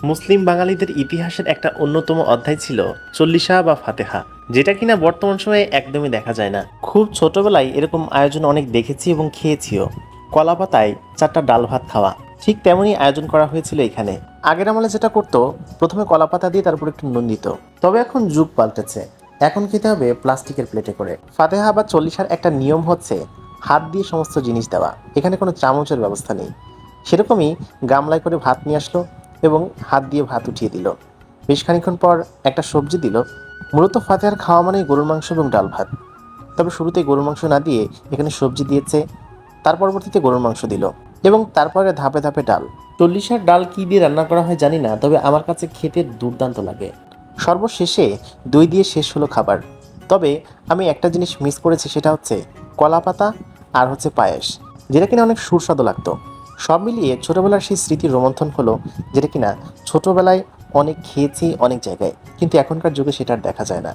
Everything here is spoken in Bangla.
মুসলিম বাঙালিদের ইতিহাসের একটা অন্যতম অধ্যায় ছিল চল্লিশা বা ফাতেহা, যেটা কিনা বর্তমান সময়ে একদমই দেখা যায় না। খুব ছোটবেলায় এরকম আয়োজন অনেক দেখেছি এবং খেয়েছিও। কলা পাতায় 4টা ডাল ভাত খাওয়া, ঠিক তেমনই আয়োজন করা হয়েছিল এখানে। আগের আমলে যেটা করতো, প্রথমে কলা পাতা দিয়ে তারপর একটু নুন দিত। তবে এখন যুগ পাল্টেছে, এখন খেতে হবে প্লাস্টিকের প্লেটে করে। ফাতেহা বা চল্লিশার একটা নিয়ম হচ্ছে হাত দিয়ে সমস্ত জিনিস দেওয়া, এখানে কোনো চামচের ব্যবস্থা নেই। সেরকমই গামলায় করে ভাত নিয়ে আসলো এবং হাত দিয়ে ভাত উঠিয়ে দিল। বেশ খানিক্ষণ পর একটা সবজি দিল। মূলত ফাতেহার খাওয়া মানেই গরুর মাংস এবং ডাল ভাত। তবে শুরুতে গরুর মাংস না দিয়ে এখানে সবজি দিয়েছে, তার পরবর্তীতে গরুর মাংস দিল এবং তারপরে ধাপে ধাপে ডাল। চল্লিশার ডাল কি দিয়ে রান্না করা হয় জানি না, তবে আমার কাছে খেতে দুর্দান্ত লাগে। সর্বশেষে দই দিয়ে শেষ হলো খাবার। তবে আমি একটা জিনিস মিস করেছি, সেটা হচ্ছে কলা পাতা আর হচ্ছে পায়েস, যেটা কিনা অনেক সুস্বাদু লাগতো। সব মিলিয়ে ছোটবেলার সেই স্মৃতির রোমন্থন হলো, যেটা কিনা ছোটবেলায় অনেক খেয়েছি অনেক জায়গায়, কিন্তু এখনকার যুগে সেটা আর দেখা যায় না।